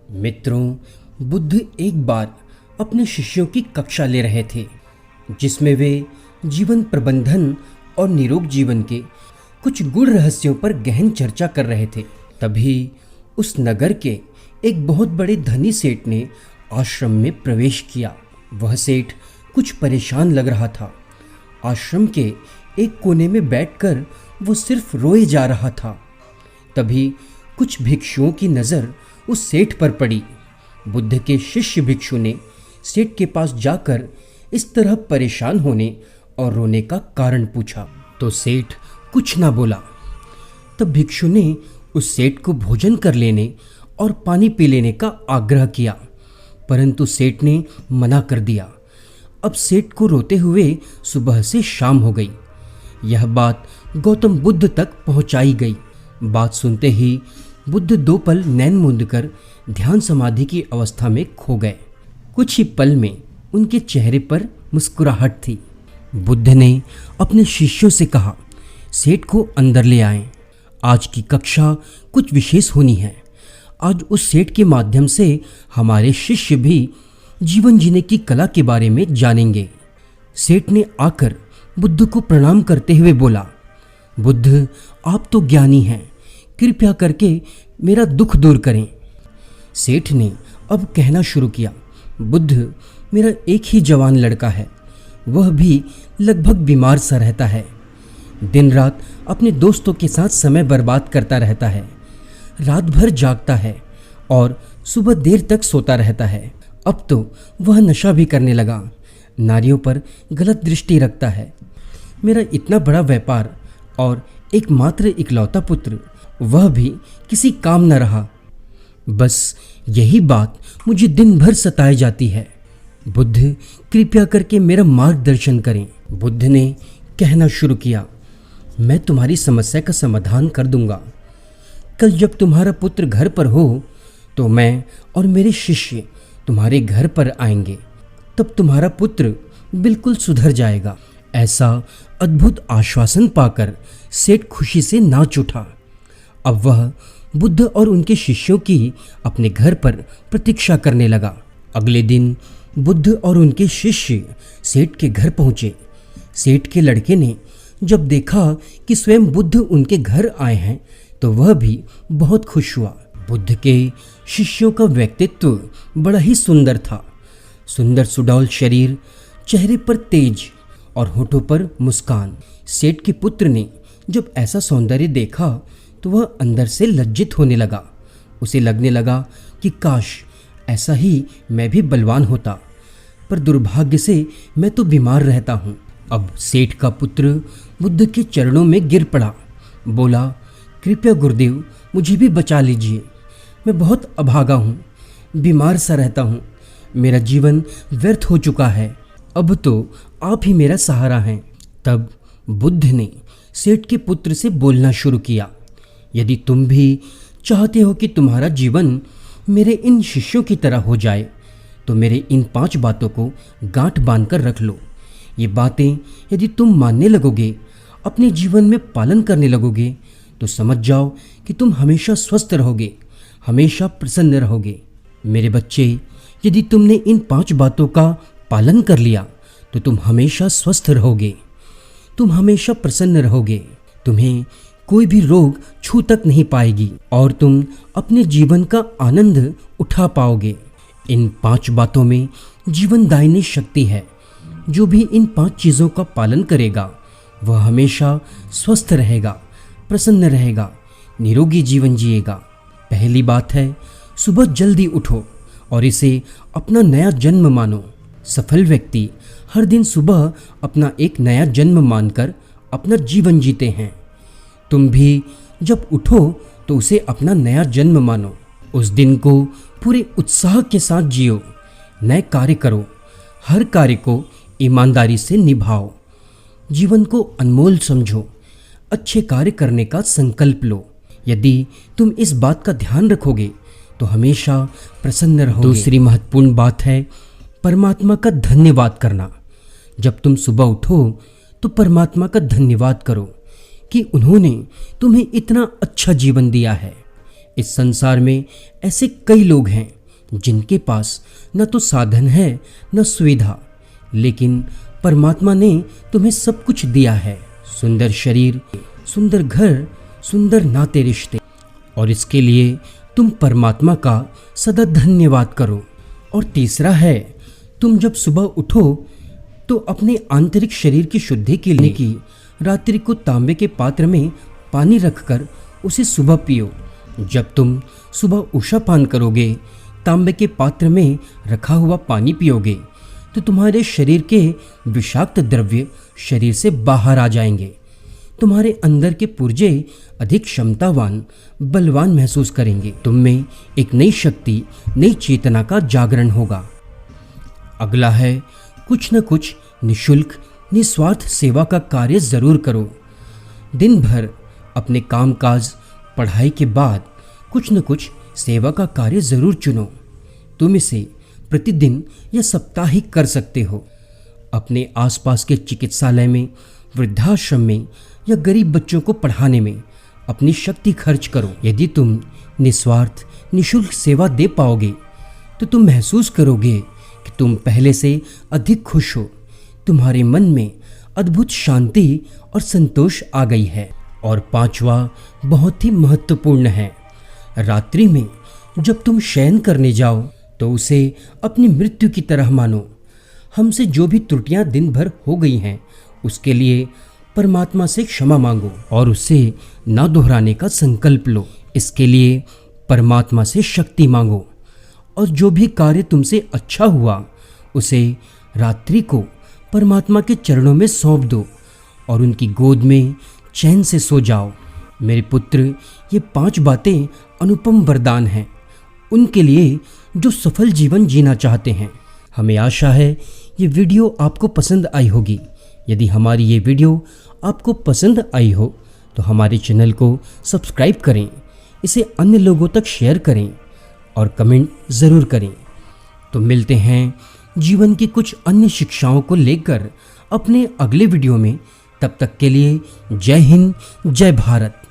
मित्रों, बुद्ध एक बार अपने शिष्यों की कक्षा ले रहे थे जिसमें वे जीवन प्रबंधन और निरोग जीवन के कुछ गूढ़ रहस्यों पर गहन चर्चा कर रहे थे। तभी उस नगर के एक बहुत बड़े धनी सेठ ने आश्रम में प्रवेश किया। वह सेठ कुछ परेशान लग रहा था। आश्रम के एक कोने में बैठकर वो सिर्फ रोए जा रहा था। तभी कुछ भिक्षुओं की नज़र उस सेठ पर पड़ी। बुद्ध के शिष्य भिक्षु ने सेठ के पास जाकर इस तरह परेशान होने और रोने का कारण पूछा तो सेठ कुछ ना बोला। तब भिक्षु ने उस सेठ को भोजन कर लेने और पानी पी लेने का आग्रह किया, परंतु सेठ ने मना कर दिया। अब सेठ को रोते हुए सुबह से शाम हो गई। यह बात गौतम बुद्ध तक पहुंचाई गई। बात सुनते ही बुद्ध दो पल नैन मूंद कर ध्यान समाधि की अवस्था में खो गए। कुछ ही पल में उनके चेहरे पर मुस्कुराहट थी। बुद्ध ने अपने शिष्यों से कहा, सेठ को अंदर ले आएं। आज की कक्षा कुछ विशेष होनी है। आज उस सेठ के माध्यम से हमारे शिष्य भी जीवन जीने की कला के बारे में जानेंगे। सेठ ने आकर बुद्ध को प्रणाम करते हुए बोला, बुद्ध, आप तो ज्ञानी हैं, कृपया करके मेरा दुख दूर करें। सेठ ने अब कहना शुरू किया, बुद्ध, मेरा एक ही जवान लड़का है, वह भी लगभग बीमार सा रहता है। दिन रात अपने दोस्तों के साथ समय बर्बाद करता रहता है, रात भर जागता है और सुबह देर तक सोता रहता है। अब तो वह नशा भी करने लगा, नारियों पर गलत दृष्टि रखता है। मेरा इतना बड़ा व्यापार और एकमात्र इकलौता पुत्र, वह भी किसी काम न रहा। बस यही बात मुझे दिन भर सताए जाती है। बुद्ध, कृपया करके मेरा मार्गदर्शन करें। बुद्ध ने कहना शुरू किया, मैं तुम्हारी समस्या का समाधान कर दूंगा। कल जब तुम्हारा पुत्र घर पर हो तो मैं और मेरे शिष्य तुम्हारे घर पर आएंगे। तब तुम्हारा पुत्र बिल्कुल सुधर जाएगा। ऐसा अद्भुत आश्वासन पाकर सेठ खुशी से नाच उठा। अब वह बुद्ध और उनके शिष्यों की अपने घर पर प्रतीक्षा करने लगा। अगले दिन बुद्ध और उनके शिष्य सेठ के घर पहुंचे। सेठ के लड़के ने जब देखा कि स्वयं बुद्ध उनके घर आए हैं तो वह भी बहुत खुश हुआ। बुद्ध के शिष्यों का व्यक्तित्व बड़ा ही सुंदर था। सुंदर सुडौल शरीर, चेहरे पर तेज और होठों पर मुस्कान। सेठ के पुत्र ने जब ऐसा सौंदर्य देखा तो वह अंदर से लज्जित होने लगा। उसे लगने लगा कि काश ऐसा ही मैं भी बलवान होता, पर दुर्भाग्य से मैं तो बीमार रहता हूँ। अब सेठ का पुत्र बुद्ध के चरणों में गिर पड़ा, बोला, कृपया गुरुदेव, मुझे भी बचा लीजिए। मैं बहुत अभागा हूँ, बीमार सा रहता हूँ, मेरा जीवन व्यर्थ हो चुका है। अब तो आप ही मेरा सहारा हैं। तब बुद्ध ने सेठ के पुत्र से बोलना शुरू किया, यदि तुम भी चाहते हो कि तुम्हारा जीवन मेरे इन शिष्यों की तरह हो जाए तो मेरे इन 5 बातों को गांठ बांधकर रख लो। ये बातें यदि तुम मानने लगोगे, अपने जीवन में पालन करने लगोगे, तो समझ जाओ कि तुम हमेशा स्वस्थ रहोगे, हमेशा प्रसन्न रहोगे। मेरे बच्चे, यदि तुमने इन 5 बातों का पालन कर लिया तो तुम हमेशा स्वस्थ रहोगे, तुम हमेशा प्रसन्न रहोगे, तुम्हें कोई भी रोग छू तक नहीं पाएगी और तुम अपने जीवन का आनंद उठा पाओगे। इन 5 बातों में जीवनदायिनी शक्ति है। जो भी इन 5 चीज़ों का पालन करेगा वह हमेशा स्वस्थ रहेगा, प्रसन्न रहेगा, निरोगी जीवन जिएगा। पहली बात है, सुबह जल्दी उठो और इसे अपना नया जन्म मानो। सफल व्यक्ति हर दिन सुबह अपना एक नया जन्म मानकर अपना जीवन जीते हैं। तुम भी जब उठो तो उसे अपना नया जन्म मानो। उस दिन को पूरे उत्साह के साथ जियो, नए कार्य करो, हर कार्य को ईमानदारी से निभाओ, जीवन को अनमोल समझो, अच्छे कार्य करने का संकल्प लो। यदि तुम इस बात का ध्यान रखोगे तो हमेशा प्रसन्न रहोगे। दूसरी महत्वपूर्ण बात है परमात्मा का धन्यवाद करना। जब तुम सुबह उठो तो परमात्मा का धन्यवाद करो कि उन्होंने तुम्हें इतना अच्छा जीवन दिया है। इस संसार में ऐसे कई लोग हैं जिनके पास न तो साधन है न सुविधा, लेकिन परमात्मा ने तुम्हें सब कुछ दिया है। सुंदर शरीर, सुंदर घर, सुंदर नाते रिश्ते, और इसके लिए तुम परमात्मा का सदा धन्यवाद करो। और तीसरा है, तुम जब सुबह उठो तो अपने आंतरिक शरीर की शुद्धि के लिए की रात्रि को तांबे के पात्र में पानी रखकर उसे सुबह पियो। जब तुम सुबह उषा पान करोगे, तांबे के पात्र में रखा हुआ पानी पियोगे, तो तुम्हारे शरीर के विषाक्त द्रव्य शरीर से बाहर आ जाएंगे। तुम्हारे अंदर के पुर्जे अधिक क्षमतावान, बलवान महसूस करेंगे। तुम में एक नई शक्ति, नई चेतना का जागरण होगा। अगला है, कुछ न कुछ निशुल्क, निस्वार्थ सेवा का कार्य जरूर करो। दिन भर अपने कामकाज, पढ़ाई के बाद कुछ न कुछ सेवा का कार्य जरूर चुनो। तुम इसे प्रतिदिन या साप्ताहिक कर सकते हो। अपने आसपास के चिकित्सालय में, वृद्धाश्रम में या गरीब बच्चों को पढ़ाने में अपनी शक्ति खर्च करो। यदि तुम निस्वार्थ, निशुल्क सेवा दे पाओगे तो तुम महसूस करोगे कि तुम पहले से अधिक खुश हो। तुम्हारे मन में अद्भुत शांति और संतोष आ गई है। और पांचवा बहुत ही महत्वपूर्ण है, रात्रि में जब तुम शयन करने जाओ तो उसे अपनी मृत्यु की तरह मानो। हमसे जो भी त्रुटियां दिन भर हो गई हैं उसके लिए परमात्मा से क्षमा मांगो और उसे ना दोहराने का संकल्प लो। इसके लिए परमात्मा से शक्ति मांगो और जो भी कार्य तुमसे अच्छा हुआ उसे रात्रि को परमात्मा के चरणों में सौंप दो और उनकी गोद में चैन से सो जाओ। मेरे पुत्र, ये 5 बातें अनुपम वरदान हैं उनके लिए जो सफल जीवन जीना चाहते हैं। हमें आशा है ये वीडियो आपको पसंद आई होगी। यदि हमारी ये वीडियो आपको पसंद आई हो तो हमारे चैनल को सब्सक्राइब करें, इसे अन्य लोगों तक शेयर करें और कमेंट ज़रूर करें। तो मिलते हैं जीवन की कुछ अन्य शिक्षाओं को लेकर अपने अगले वीडियो में। तब तक के लिए जय हिंद, जय भारत।